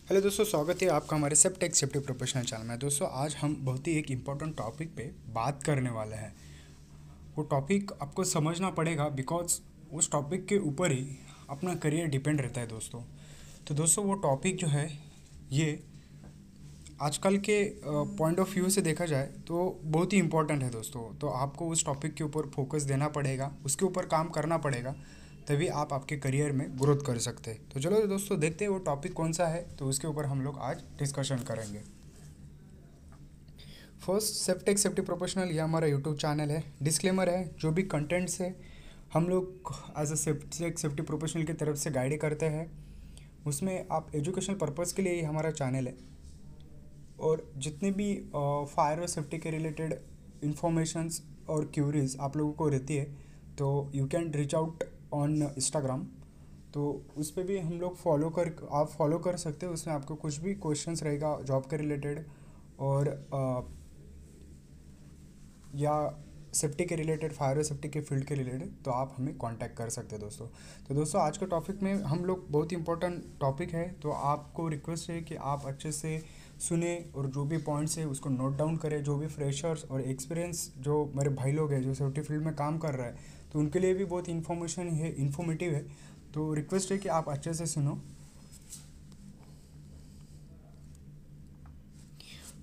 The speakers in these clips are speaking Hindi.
हेलो दोस्तों, स्वागत है आपका हमारे सब टेक सेफ्टी प्रोफेशनल चैनल में। दोस्तों आज हम बहुत ही एक इम्पोर्टेंट टॉपिक पे बात करने वाले हैं। वो टॉपिक आपको समझना पड़ेगा बिकॉज उस टॉपिक के ऊपर ही अपना करियर डिपेंड रहता है दोस्तों। तो दोस्तों वो टॉपिक जो है ये आजकल के पॉइंट ऑफ व्यू से देखा जाए तो बहुत ही इम्पोर्टेंट है दोस्तों। तो आपको उस टॉपिक के ऊपर फोकस देना पड़ेगा, उसके ऊपर काम करना पड़ेगा, तभी आप आपके करियर में ग्रोथ कर सकते हैं। तो चलो दोस्तों देखते हैं वो टॉपिक कौन सा है, तो उसके ऊपर हम लोग आज डिस्कशन करेंगे। फर्स्ट, सेफ्टेक सेफ्टी प्रोफेशनल, ये हमारा यूट्यूब चैनल है। डिस्क्लेमर है, जो भी कंटेंट्स है हम लोग एज अ सेफ्टेक सेफ्टी प्रोफेशनल की तरफ से गाइड करते हैं। उसमें आप एजुकेशनल पर्पज़ के लिए ही हमारा चैनल है, और जितने भी फायर और सेफ्टी के रिलेटेड इंफॉर्मेशंस और क्यूरीज आप लोगों को रहती है तो you can reach out on Instagram. तो उस पर भी हम लोग आप फॉलो कर सकते हो। उसमें आपको कुछ भी क्वेश्चंस रहेगा जॉब के रिलेटेड और या सेफ्टी के रिलेटेड, फायर और सेफ्टी के फील्ड के रिलेटेड, तो आप हमें कांटेक्ट कर सकते हैं दोस्तों। तो दोस्तों आज के टॉपिक में हम लोग बहुत ही इंपॉर्टेंट टॉपिक है, तो आपको रिक्वेस्ट है कि आप अच्छे से सुने और जो भी पॉइंट्स है उसको नोट डाउन करें। जो भी फ्रेशर्स और एक्सपीरियंस जो मेरे भाई लोग हैं जो सेफ्टी फील्ड में काम कर रहे हैं, तो उनके लिए भी बहुत इन्फॉर्मेटिव है। तो रिक्वेस्ट है कि आप अच्छे से सुनो।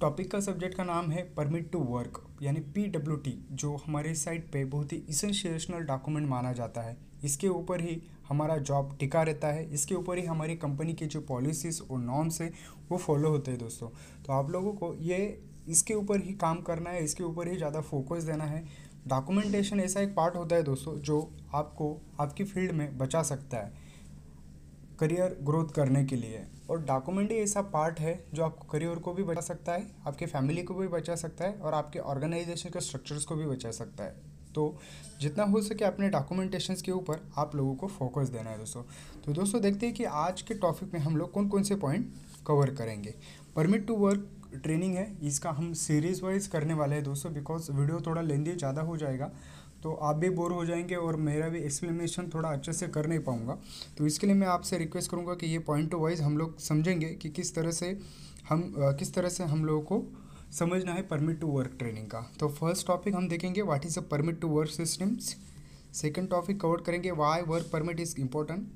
टॉपिक का सब्जेक्ट का नाम है परमिट टू वर्क, यानी PWT, जो हमारे साइट पे बहुत ही इसेंशियल डॉक्यूमेंट माना जाता है। इसके ऊपर ही हमारा जॉब टिका रहता है, इसके ऊपर ही हमारी कंपनी की जो पॉलिसीज़ और नॉर्म्स है वो फॉलो होते हैं दोस्तों। तो आप लोगों को ये इसके ऊपर ही काम करना है, इसके ऊपर ही ज़्यादा फोकस देना है। डॉक्यूमेंटेशन ऐसा एक पार्ट होता है दोस्तों जो आपको आपकी फील्ड में बचा सकता है करियर ग्रोथ करने के लिए। और डॉक्यूमेंट ही ऐसा पार्ट है जो आपको करियर को भी बचा सकता है, आपके फैमिली को भी बचा सकता है, और आपके ऑर्गेनाइजेशन के स्ट्रक्चर्स को भी बचा सकता है। तो जितना हो सके अपने डॉक्यूमेंटेशंस के ऊपर आप लोगों को फोकस देना है दोस्तों। तो दोस्तों देखते हैं कि आज के टॉपिक में हम लोग कौन कौन से पॉइंट कवर करेंगे। परमिट टू वर्क ट्रेनिंग है, इसका हम सीरीज़ वाइज करने वाले हैं दोस्तों, बिकॉज वीडियो थोड़ा लेंदी ज़्यादा हो जाएगा तो आप भी बोर हो जाएंगे और मेरा भी एक्सप्लेनेशन थोड़ा अच्छे से कर नहीं पाऊँगा। तो इसके लिए मैं आपसे रिक्वेस्ट करूँगा कि ये पॉइंट टू वाइज हम लोग समझेंगे कि किस तरह से हम लोगों को समझना है परमिट टू वर्क ट्रेनिंग का। तो फर्स्ट टॉपिक हम देखेंगे what is a permit to work systems. Second topic cover करेंगे why work permit is important.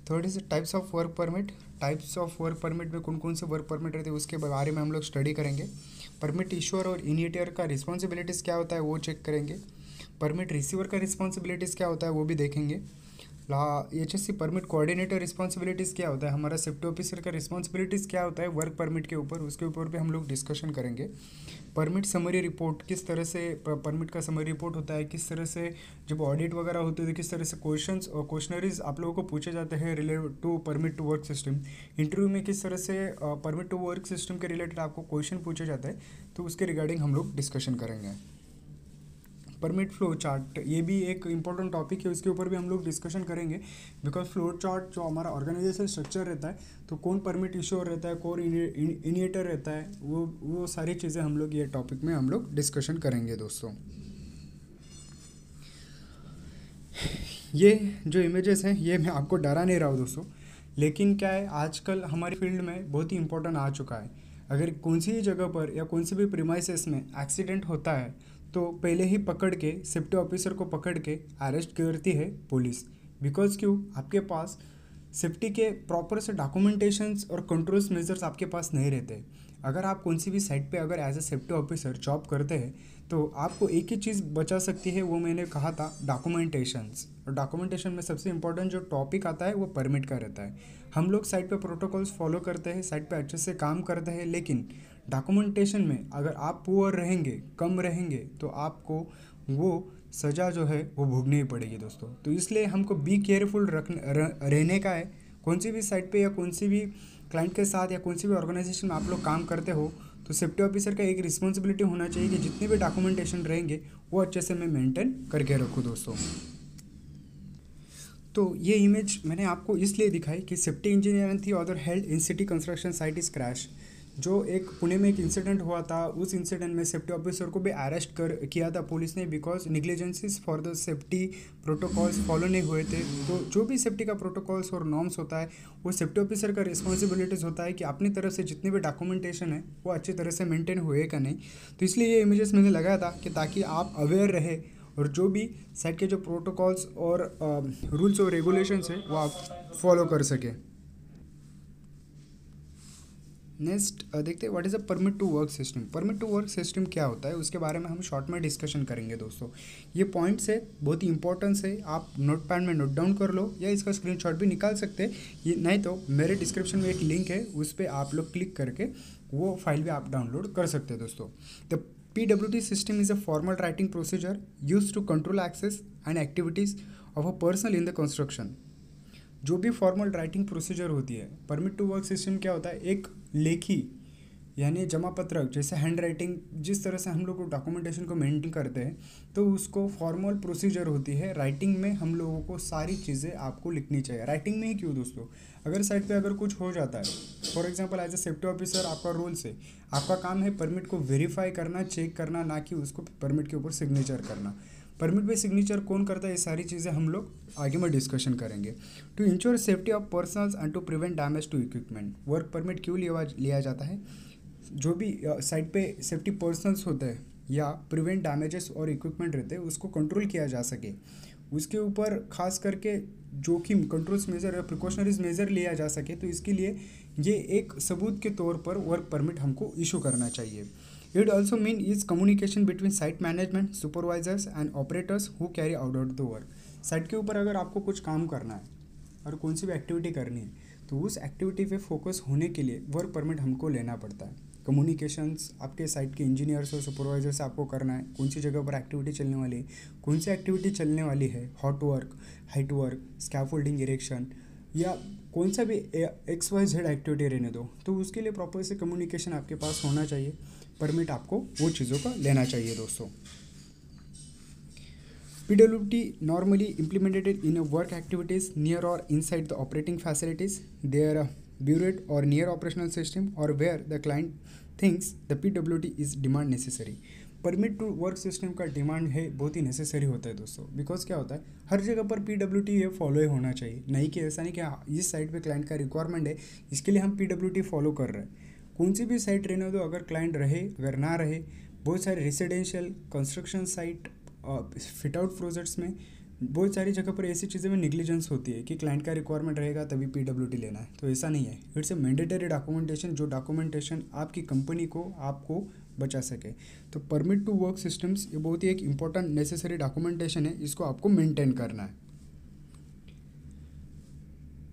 Third is types of work permit. Types of work permit में कौन कौन से वर्क परमिट रहते हैं उसके बारे में हम लोग स्टडी करेंगे। परमिट इश्यूअर और इनिशिएटर का रिस्पॉन्सिबिलिटीज़ क्या होता है वो चेक करेंगे। परमिट रिसीवर का रिस्पॉन्सिबिलिटीज़ क्या होता है वो भी देखेंगे। HSC परमिट कोऑर्डिनेटर रिस्पॉन्सिबिलिटीज़ क्या होता है, हमारा सेफ्टी ऑफिसर का रिस्पॉन्सिबिलिटीज़ क्या होता है वर्क परमिट के ऊपर, उसके ऊपर भी हम लोग डिस्कशन करेंगे। परमिट समरी रिपोर्ट, किस तरह से परमिट का समरी रिपोर्ट होता है, किस तरह से जब ऑडिट वगैरह होती है तो किस तरह से क्वेश्चंस और क्वेश्चनरीज आप लोगों को पूछे जाते हैं related to permit to work system. Interview में किस तरह से परमिट टू वर्क सिस्टम के रिलेटेड आपको क्वेश्चन पूछे जाते हैं, तो उसके रिगार्डिंग हम लोग डिस्कशन करेंगे। परमिट फ्लो चार्ट, ये भी एक इम्पॉर्टेंट टॉपिक है, उसके ऊपर भी हम लोग डिस्कशन करेंगे। बिकॉज फ्लो चार्ट जो हमारा ऑर्गेनाइजेशन स्ट्रक्चर रहता है, तो कौन परमिट इश्यूअर रहता है, कौन इनिएटर रहता है, वो सारी चीज़ें हम लोग ये टॉपिक में हम लोग डिस्कशन करेंगे दोस्तों। ये जो इमेजेस हैं ये मैं आपको डरा नहीं रहा हूँ दोस्तों, लेकिन क्या है आजकल हमारी फील्ड में बहुत ही इंपॉर्टेंट आ चुका है। अगर कौन सी जगह पर या कौन सी भी प्रीमाइसेस में एक्सीडेंट होता है तो पहले ही पकड़ के सेफ्टी ऑफिसर को पकड़ के अरेस्ट करती है पुलिस। बिकॉज क्यों, आपके पास सेफ्टी के प्रॉपर से डॉक्यूमेंटेशंस और कंट्रोल्स मेजर्स आपके पास नहीं रहते। अगर आप कौन सी भी साइट पे अगर as a safety officer job करते हैं तो आपको एक ही चीज़ बचा सकती है, वो मैंने कहा था डॉक्यूमेंटेशंस। और डॉक्यूमेंटेशन में सबसे इंपॉर्टेंट जो टॉपिक आता है वो परमिट का रहता है। हम लोग साइट पे प्रोटोकॉल्स फॉलो करते हैं, साइट पे अच्छे से काम करते हैं, लेकिन डॉक्यूमेंटेशन में अगर आप पुअर रहेंगे, कम रहेंगे, तो आपको वो सज़ा जो है वो भोगनी ही पड़ेगी दोस्तों। तो इसलिए हमको बी केयरफुल रहने का है। कौन सी भी साइट पे या कौन सी भी क्लाइंट के साथ या कौन सी भी ऑर्गेनाइजेशन में आप लोग काम करते हो, तो सेफ्टी ऑफिसर का एक रिस्पॉन्सिबिलिटी होना चाहिए कि जितने भी डॉक्यूमेंटेशन रहेंगे वो अच्छे से मैं मेंटेन करके रखूँ दोस्तों। तो ये इमेज मैंने आपको इसलिए दिखाई कि सेफ्टी इंजीनियर एंड थी other held in city construction site is crash. जो एक पुणे में एक इंसिडेंट हुआ था, उस इंसिडेंट में सेफ्टी ऑफिसर को भी अरेस्ट कर किया था पुलिस ने, because negligences for the safety protocols follow नहीं हुए थे। तो जो भी सेफ्टी का प्रोटोकॉल्स और नॉर्म्स होता है वो सेफ्टी ऑफिसर का रिस्पॉन्सिबिलिटीज़ होता है कि अपनी तरफ से जितने भी डॉक्यूमेंटेशन है वो अच्छी तरह से मेंटेन हुए का नहीं। तो इसलिए ये इमेजेस मैंने लगाया था कि ताकि आप अवेयर रहे और जो भी साइट के जो प्रोटोकॉल्स और रूल्स और रेगुलेशंस है वो आप फॉलो कर सकें। नेक्स्ट देखते हैं what is a permit to work system. Permit to work system क्या होता है उसके बारे में हम शॉर्ट में डिस्कशन करेंगे दोस्तों। ये पॉइंट्स है, बहुत ही इंपॉर्टेंस है, आप नोट पैड में नोट डाउन कर लो या इसका स्क्रीनशॉट भी निकाल सकते हैं। ये नहीं तो मेरे डिस्क्रिप्शन में एक लिंक है, उस पर आप लोग क्लिक करके वो फाइल भी आप डाउनलोड कर सकते हैं दोस्तों। The PWT system is a formal writing procedure used to control access and activities of a person in the construction। जो भी फॉर्मल राइटिंग प्रोसीजर होती है, परमिट टू वर्क सिस्टम क्या होता है, एक लेखी यानी जमा पत्रक, जैसे हैंड राइटिंग जिस तरह से हम लोग डॉक्यूमेंटेशन को मेंटेन करते हैं, तो उसको फॉर्मल प्रोसीजर होती है। राइटिंग में हम लोगों को सारी चीज़ें आपको लिखनी चाहिए। राइटिंग में ही क्यों दोस्तों, अगर साइट पे अगर कुछ हो जाता है, for example as a safety officer आपका रोल से आपका काम है परमिट को वेरीफाई करना, चेक करना, ना कि उसको परमिट के ऊपर सिग्नेचर करना। परमिट पे सिग्नेचर कौन करता है, ये सारी चीज़ें हम लोग आगे में डिस्कशन करेंगे। To ensure safety of personals and to prevent damage to equipment, work permit क्यों लिया जाता है, जो भी साइट पे सेफ्टी पर्सनल्स होते हैं या प्रिवेंट डैमेजेस और इक्विपमेंट रहते हैं उसको कंट्रोल किया जा सके, उसके ऊपर खास करके जोखिम कंट्रोल्स मेजर या प्रिकॉशनरीज मेजर लिया जा सके, तो इसके लिए ये एक सबूत के तौर पर वर्क परमिट हमको इशू करना चाहिए। It also mean is communication between site management, supervisors and operators who carry out the work. Site के ऊपर अगर आपको कुछ काम करना है और कौन सी भी एक्टिविटी करनी है, तो उस एक्टिविटी पे फोकस होने के लिए वर्क परमिट हमको लेना पड़ता है। कम्युनिकेशंस आपके साइट के इंजीनियर्स और सुपरवाइजर से आपको करना है, कौन सी जगह पर एक्टिविटी चलने वाली है, कौन सी एक्टिविटी चलने वाली है, hot work, height work, scaffolding, erection या कौन सा भी XYZ एक्टिविटी रहने दो, तो उसके लिए प्रॉपर से कम्युनिकेशन आपके पास होना चाहिए। परमिट आपको वो चीज़ों का लेना चाहिए दोस्तों। PWT normally implemented in a work activities near or inside the operating facilities, their bureau or near operational system or where the client thinks the PWT is demand necessary। Permit to work system का डिमांड है बहुत ही नेसेसरी होता है दोस्तों, बिकॉज क्या होता है हर जगह पर PWT ये फॉलो ही होना चाहिए। नहीं कि ऐसा नहीं कि इस साइट पे क्लाइंट का रिक्वायरमेंट है इसके लिए हम PWT फॉलो कर रहे हैं। कौन सी भी साइट रहने दो, अगर क्लाइंट रहे अगर ना रहे, बहुत सारे residential construction site fit out projects में बहुत सारी जगह पर ऐसी चीज़ें में निग्लिजेंस होती है कि क्लाइंट का रिक्वायरमेंट रहेगा तभी PWT लेना है, तो ऐसा नहीं है। इट्स ए मैंडेटरी डॉक्यूमेंटेशन, जो डॉक्यूमेंटेशन आपकी कंपनी को आपको बचा सके। तो परमिट टू वर्क सिस्टम्स ये बहुत ही एक इंपॉर्टेंट नेसेसरी डॉक्यूमेंटेशन है, इसको आपको मेंटेन करना है।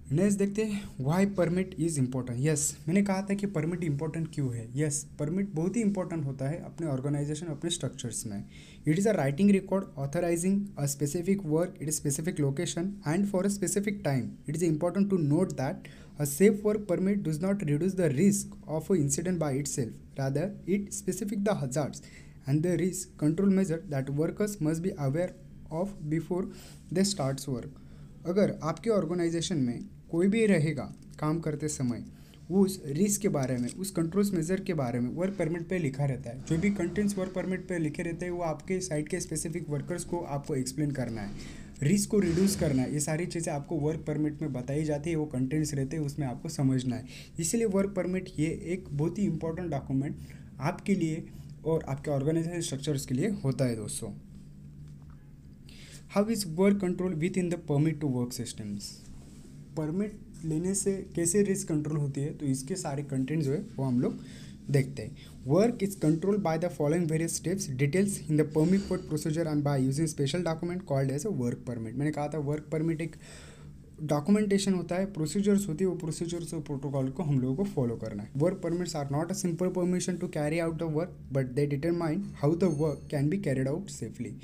नेक्स्ट देखते हैं why permit is important. Yes, मैंने कहा था कि परमिट इंपॉर्टेंट क्यों है। यस, परमिट बहुत ही इंपॉर्टेंट होता है अपने ऑर्गेनाइजेशन, अपने स्ट्रक्चर्स में। It is a writing record authorising a specific work it specific location and for a specific time. It is important to note that a safe work permit does not reduce the risk of an incident by itself, rather it specifies the hazards and the risk control measure that workers must be aware of before they start work। अगर आपके ऑर्गेनाइजेशन में कोई भी रहेगा काम करते समय, उस रिस्क के बारे में, उस कंट्रोल्स मेजर के बारे में वर्क परमिट पे लिखा रहता है। जो भी कंटेंट्स वर्क परमिट पे लिखे रहते हैं वो आपके साइट के स्पेसिफिक वर्कर्स को आपको एक्सप्लेन करना है, रिस्क को रिड्यूस करना है। ये सारी चीज़ें आपको वर्क परमिट में बताई जाती है, वो कंटेंट्स रहते हैं उसमें आपको समझना है। इसलिए वर्क परमिट ये एक बहुत ही इंपॉर्टेंट डॉक्यूमेंट आपके लिए और आपके ऑर्गेनाइजेशन स्ट्रक्चर्स के लिए होता है दोस्तों। How is work control within the permit to work systems. Permit लेने से कैसे रिस्क कंट्रोल होती है, तो इसके सारे कंटेंट जो है वो हम लोग देखते हैं। Work is control by the following various steps details in the permit code procedure and by using special document called as a work permit. मैंने कहा था वर्क परमिट एक डॉक्यूमेंटेशन होता है, प्रोसीजर्स होती है, वो प्रोसीजर्स और प्रोटोकॉल को हम लोगों को फॉलो करना है। Work permits are not a simple permission to carry out the work but they determine how the work can be carried out safely.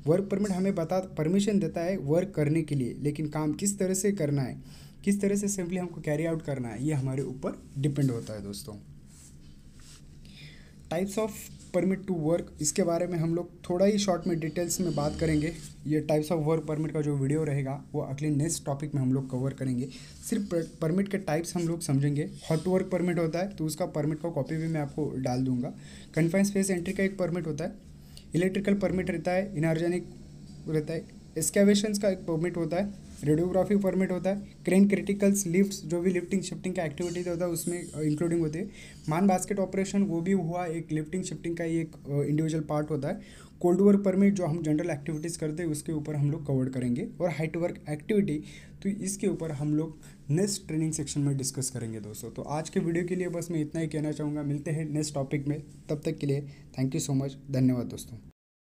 Work permit हमें परमिशन देता है वर्क करने के लिए, लेकिन काम किस तरह से करना है, किस तरह से सिंपली हमको कैरी आउट करना है, ये हमारे ऊपर डिपेंड होता है दोस्तों। Types of permit to work, इसके बारे में हम लोग थोड़ा ही शॉर्ट में डिटेल्स में बात करेंगे। ये टाइप्स ऑफ वर्क परमिट का जो वीडियो रहेगा वो अगले नेक्स्ट टॉपिक में हम लोग कवर करेंगे। सिर्फ परमिट के टाइप्स हम लोग समझेंगे। हॉट वर्क परमिट होता है तो उसका परमिट का कॉपी भी मैं आपको डाल दूंगा। कन्फाइंड स्पेस एंट्री का एक परमिट होता है। इलेक्ट्रिकल परमिट रहता है, इनऑर्गेनिक रहता है, एक्सकेवेशंस का एक परमिट होता है, रेडियोग्राफी परमिट होता है, क्रेन क्रिटिकल्स लिफ्ट्स जो भी लिफ्टिंग शिफ्टिंग का एक्टिविटीज होता है उसमें इंक्लूडिंग होती है। मान बास्केट ऑपरेशन वो भी हुआ एक लिफ्टिंग शिफ्टिंग का ही एक इंडिविजुअल पार्ट होता है। कोल्ड वर्क परमिट जो हम जनरल एक्टिविटीज़ करते हैं उसके ऊपर हम लोग कवर करेंगे। और हाइट वर्क एक्टिविटी तो इसके ऊपर हम लोग नेक्स्ट ट्रेनिंग सेक्शन में डिस्कस करेंगे दोस्तों। तो आज के वीडियो के लिए बस मैं इतना ही कहना चाहूँगा। मिलते हैं नेक्स्ट टॉपिक में, तब तक के लिए थैंक यू सो मच, धन्यवाद दोस्तों।